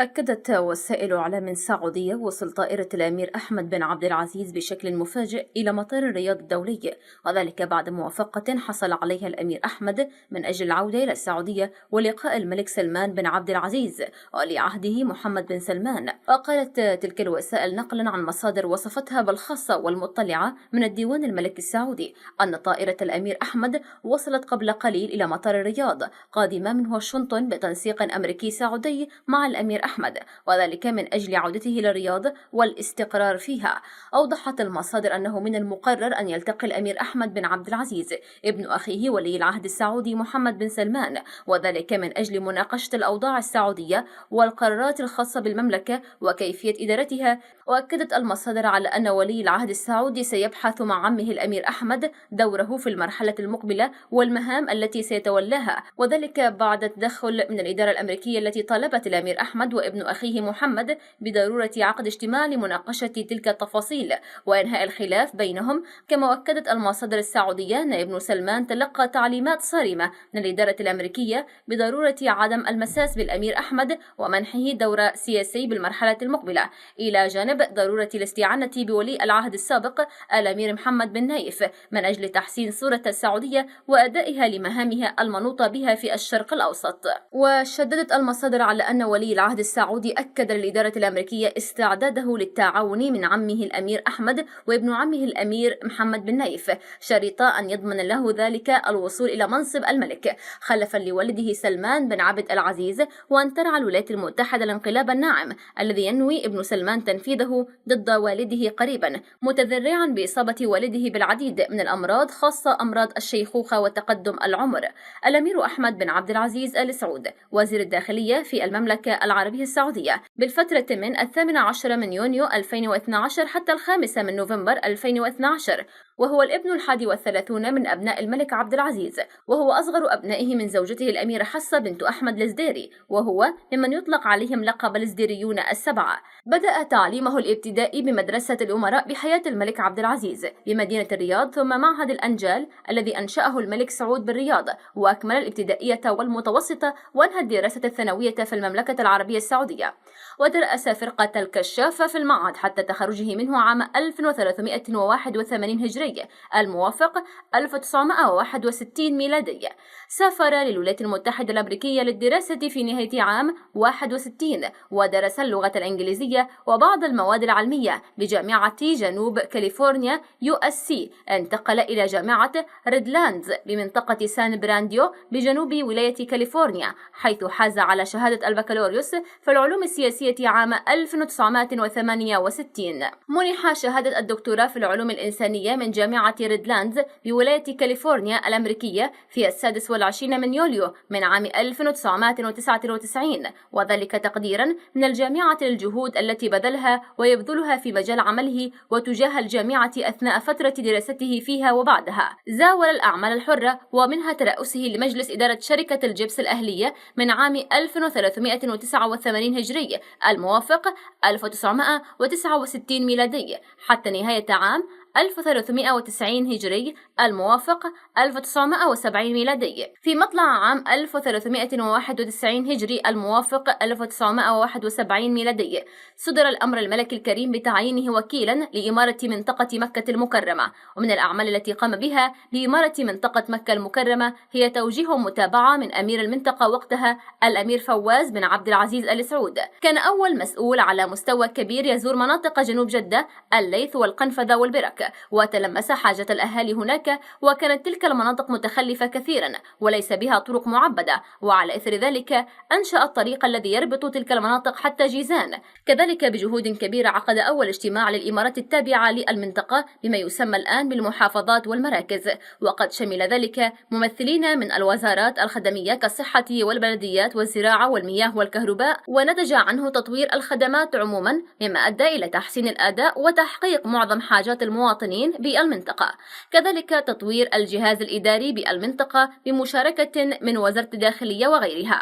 أكدت وسائل إعلام سعودية وصل طائرة الأمير أحمد بن عبد العزيز بشكل مفاجئ إلى مطار الرياض الدولي، وذلك بعد موافقة حصل عليها الأمير أحمد من أجل العودة إلى السعودية ولقاء الملك سلمان بن عبد العزيز ولي عهده محمد بن سلمان. وقالت تلك الوسائل نقلا عن مصادر وصفتها بالخاصة والمطلعة من الديوان الملكي السعودي أن طائرة الأمير أحمد وصلت قبل قليل إلى مطار الرياض قادمة من واشنطن بتنسيق أمريكي سعودي مع الأمير أحمد، وذلك من أجل عودته إلى الرياض والاستقرار فيها. أوضحت المصادر أنه من المقرر أن يلتقي الأمير أحمد بن عبد العزيز ابن أخيه ولي العهد السعودي محمد بن سلمان، وذلك من أجل مناقشة الأوضاع السعودية والقرارات الخاصة بالمملكة وكيفية إدارتها. وأكدت المصادر على أن ولي العهد السعودي سيبحث مع عمه الأمير أحمد دوره في المرحلة المقبلة والمهام التي سيتولاها، وذلك بعد التدخل من الإدارة الأمريكية التي طالبت الأمير أحمد وابن أخيه محمد بضرورة عقد اجتماع لمناقشة تلك التفاصيل وإنهاء الخلاف بينهم. كما أكدت المصادر السعودية أن ابن سلمان تلقى تعليمات صارمة من الإدارة الأمريكية بضرورة عدم المساس بالأمير أحمد ومنحه دور سياسي بالمرحلة المقبلة، إلى جانب ضرورة الاستعانة بولي العهد السابق الأمير محمد بن نايف من أجل تحسين صورة السعودية وأدائها لمهامها المنوطة بها في الشرق الأوسط. وشددت المصادر على أن ولي العهد السعودي أكد للإدارة الأمريكية استعداده للتعاون من عمه الأمير أحمد وابن عمه الأمير محمد بن نايف، شريطا أن يضمن له ذلك الوصول إلى منصب الملك خلفا لولده سلمان بن عبد العزيز، وأن ترعى الولايات المتحدة الانقلاب الناعم الذي ينوي ابن سلمان تنفيذه ضد والده قريبا، متذرعا بإصابة والده بالعديد من الأمراض خاصة أمراض الشيخوخة وتقدم العمر. الأمير أحمد بن عبد العزيز آل سعود وزير الداخلية في المملكة العربية السعودية بالفترة من 18 من يونيو 2012 حتى 5 من نوفمبر 2012، وهو الابن 31 من أبناء الملك عبد العزيز، وهو أصغر أبنائه من زوجته الأميرة حصة بنت أحمد الزديري، وهو ممن يطلق عليهم لقب الزديريون السبعة. بدأ تعليمه الابتدائي بمدرسة الأمراء بحياة الملك عبد العزيز بمدينة الرياض، ثم معهد الأنجال الذي أنشأه الملك سعود بالرياض، وأكمل الابتدائية والمتوسطة، وأنهى الدراسة الثانوية في المملكة العربية السعودية، ودرس فرقة الكشافة في المعهد حتى تخرجه منه عام 1381 هجري الموافق 1961 ميلادي. سافر للولايات المتحدة الأمريكية للدراسة في نهاية عام 61، ودرس اللغة الإنجليزية وبعض المواد العلمية بجامعة جنوب كاليفورنيا USC. انتقل إلى جامعة ريدلاندز بمنطقة سان برانديو بجنوب ولاية كاليفورنيا، حيث حاز على شهادة البكالوريوس في العلوم السياسية عام 1968. منح شهادة الدكتوراه في العلوم الإنسانية من جامعة ريدلاندز بولاية كاليفورنيا الأمريكية في 26 من يوليو من عام 1999، وذلك تقديرا من الجامعة للجهود التي بذلها ويبذلها في مجال عمله وتجاه الجامعة أثناء فترة دراسته فيها وبعدها. زاول الأعمال الحرة ومنها ترأسه لمجلس إدارة شركة الجبس الأهلية من عام 1389 هجري الموافق 1969 ميلادي حتى نهاية عام 1390 هجري الموافق 1970 ميلادي. في مطلع عام 1391 هجري الموافق 1971 ميلادي صدر الأمر الملكي الكريم بتعيينه وكيلا لإمارة منطقة مكة المكرمة، ومن الأعمال التي قام بها لإمارة منطقة مكة المكرمة هي توجيه متابعة من أمير المنطقة وقتها الأمير فواز بن عبد العزيز آل سعود. كان أول مسؤول على مستوى كبير يزور مناطق جنوب جدة، الليث والقنفذة والبرك، وتلمس حاجة الأهالي هناك، وكانت تلك المناطق متخلفة كثيرا وليس بها طرق معبدة، وعلى إثر ذلك أنشأ الطريق الذي يربط تلك المناطق حتى جيزان. كذلك بجهود كبيرة عقد أول اجتماع للإمارات التابعة للمنطقة بما يسمى الآن بالمحافظات والمراكز، وقد شمل ذلك ممثلين من الوزارات الخدمية كالصحة والبلديات والزراعة والمياه والكهرباء، ونتج عنه تطوير الخدمات عموما مما أدى إلى تحسين الأداء وتحقيق معظم حاجات المواطنين بالمنطقة. كذلك تطوير الجهاز الإداري بالمنطقة بمشاركة من وزارة الداخلية وغيرها.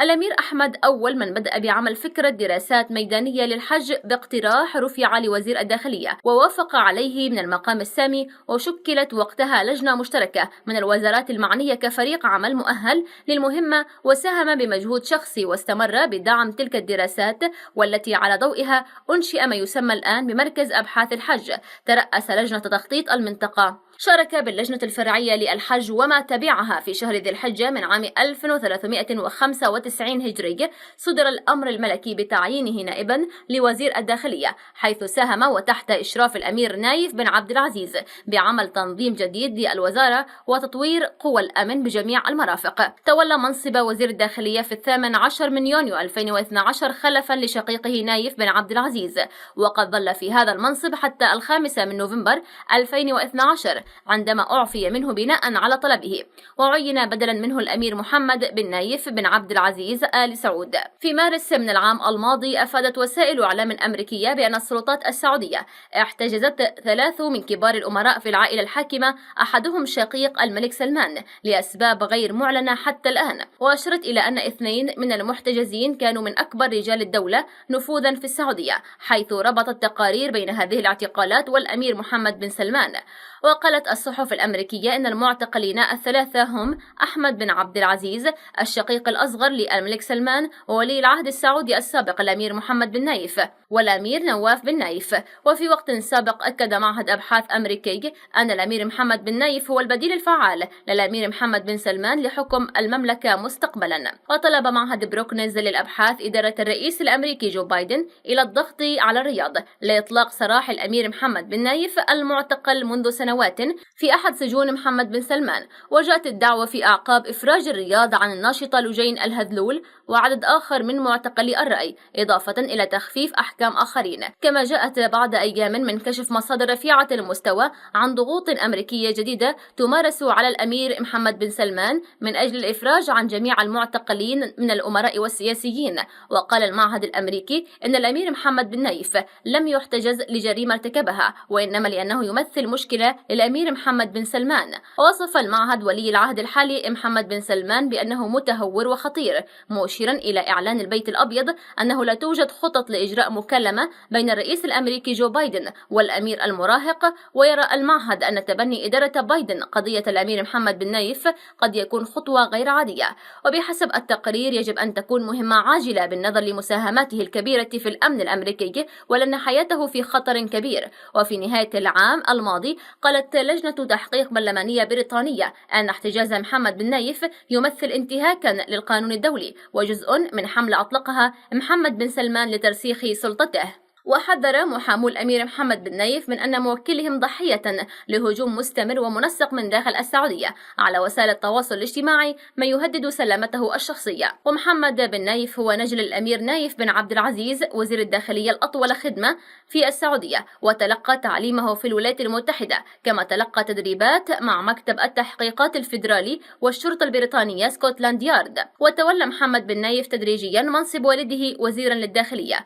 الأمير أحمد أول من بدأ بعمل فكرة دراسات ميدانية للحج باقتراح رفع لوزير الداخلية، ووافق عليه من المقام السامي، وشكلت وقتها لجنة مشتركة من الوزارات المعنية كفريق عمل مؤهل للمهمة، وساهم بمجهود شخصي واستمر بدعم تلك الدراسات، والتي على ضوئها أنشئ ما يسمى الآن بمركز أبحاث الحج. ترأس لجنة تخطيط المنطقة، شارك باللجنة الفرعية للحج وما تبعها في شهر ذي الحجة من عام 1395 هجري صدر الأمر الملكي بتعيينه نائبا لوزير الداخلية، حيث ساهم وتحت إشراف الأمير نايف بن عبد العزيز بعمل تنظيم جديد للوزارة وتطوير قوى الأمن بجميع المرافق. تولى منصب وزير الداخلية في 18 من يونيو 2012 خلفا لشقيقه نايف بن عبد العزيز، وقد ظل في هذا المنصب حتى 5 من نوفمبر 2012 عندما أعفي منه بناء على طلبه، وعين بدلا منه الأمير محمد بن نايف بن عبد العزيز آل سعود. في مارس من العام الماضي أفادت وسائل إعلام أمريكية بأن السلطات السعودية احتجزت 3 من كبار الأمراء في العائلة الحاكمة، أحدهم شقيق الملك سلمان، لأسباب غير معلنة حتى الآن، وأشرت إلى أن 2 من المحتجزين كانوا من أكبر رجال الدولة نفوذا في السعودية، حيث ربطت تقارير بين هذه الاعتقالات والأمير محمد بن سلمان. وقالت الصحف الأمريكية أن المعتقلين الثلاثة هم أحمد بن عبد العزيز الشقيق الأصغر للملك سلمان، وولي العهد السعودي السابق الأمير محمد بن نايف، والأمير نواف بن نايف. وفي وقت سابق أكد معهد أبحاث أمريكي أن الأمير محمد بن نايف هو البديل الفعال للأمير محمد بن سلمان لحكم المملكة مستقبلا. وطلب معهد بروكنز للأبحاث إدارة الرئيس الأمريكي جو بايدن إلى الضغط على الرياض لإطلاق سراح الأمير محمد بن نايف المعتقل منذ سنوات في أحد سجون محمد بن سلمان. وجاءت الدعوة في أعقاب إفراج الرياض عن الناشطة لجين الهذلول وعدد آخر من معتقلي الرأي، إضافة إلى تخفيف أحكام آخرين. كما جاءت بعد أيام من كشف مصادر رفيعة المستوى عن ضغوط أمريكية جديدة تمارس على الأمير محمد بن سلمان من أجل الإفراج عن جميع المعتقلين من الأمراء والسياسيين. وقال المعهد الأمريكي إن الأمير محمد بن نايف لم يحتجز لجريمة ارتكبها، وإنما لأنه يمثل مشكلة للأمير محمد بن سلمان. ووصف المعهد ولي العهد الحالي محمد بن سلمان بأنه متهور وخطير، مشيرا إلى إعلان البيت الأبيض أنه لا توجد خطط لإجراء مكالمة بين الرئيس الأمريكي جو بايدن والأمير المراهق. ويرى المعهد أن تبني إدارة بايدن قضية الأمير محمد بن نايف قد يكون خطوة غير عادية، وبحسب التقرير يجب أن تكون مهمة عاجلة بالنظر لمساهماته الكبيرة في الأمن الأمريكي، ولأن حياته في خطر كبير. وفي نهاية العام الماضي قالت لجنة تحقيق برلمانية بريطانية أن احتجاز محمد بن نايف يمثل انتهاكا للقانون الدولي وجزء من حملة أطلقها محمد بن سلمان لترسيخ سلطته. وحذر محامو الأمير محمد بن نايف من أن موكلهم ضحية لهجوم مستمر ومنسق من داخل السعودية على وسائل التواصل الاجتماعي، ما يهدد سلامته الشخصية. ومحمد بن نايف هو نجل الأمير نايف بن عبد العزيز وزير الداخلية الأطول خدمة في السعودية، وتلقى تعليمه في الولايات المتحدة، كما تلقى تدريبات مع مكتب التحقيقات الفيدرالي والشرطة البريطانية سكوتلاند يارد. وتولى محمد بن نايف تدريجيا منصب والده وزيرا للداخلية،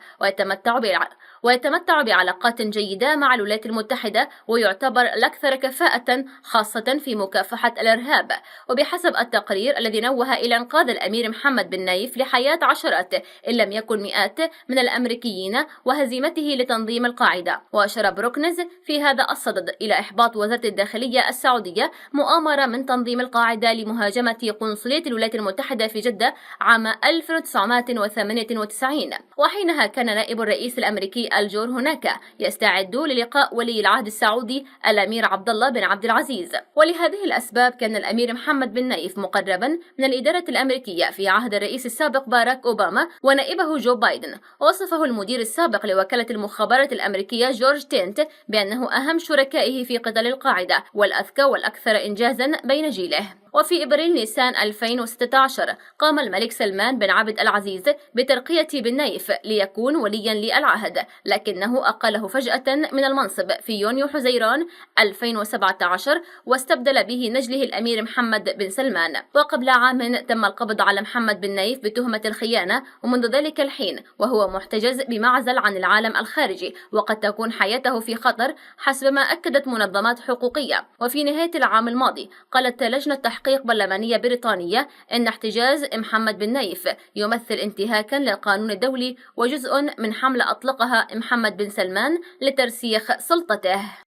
ويتمتع بعلاقات جيدة مع الولايات المتحدة، ويعتبر الأكثر كفاءة خاصة في مكافحة الإرهاب. وبحسب التقرير الذي نوه إلى إنقاذ الأمير محمد بن نايف لحياة عشرات إن لم يكن مئات من الأمريكيين وهزيمته لتنظيم القاعدة، وأشار بروكنز في هذا الصدد إلى إحباط وزارة الداخلية السعودية مؤامرة من تنظيم القاعدة لمهاجمة قنصلية الولايات المتحدة في جدة عام 1998، وحينها كان نائب الرئيس الأمريكي الجور هناك يستعد للقاء ولي العهد السعودي الأمير عبد الله بن عبد العزيز. ولهذه الأسباب كان الأمير محمد بن نايف مقربا من الإدارة الأمريكية في عهد الرئيس السابق باراك أوباما ونائبه جو بايدن. وصفه المدير السابق لوكالة المخابرات الأمريكية جورج تينت بأنه أهم شركائه في قتال القاعدة والأذكى والأكثر إنجازا بين جيله. وفي إبريل نيسان 2016 قام الملك سلمان بن عبد العزيز بترقية بن نايف ليكون وليا للعهد، لكنه أقله فجأة من المنصب في يونيو حزيران 2017 واستبدل به نجله الأمير محمد بن سلمان. وقبل عام تم القبض على محمد بن نايف بتهمة الخيانة، ومنذ ذلك الحين وهو محتجز بمعزل عن العالم الخارجي، وقد تكون حياته في خطر حسب ما أكدت منظمات حقوقية. وفي نهاية العام الماضي قالت لجنة تحقيق تحقيق برلمانية بريطانية إن احتجاز محمد بن نايف يمثل انتهاكا للقانون الدولي وجزء من حملة أطلقها محمد بن سلمان لترسيخ سلطته.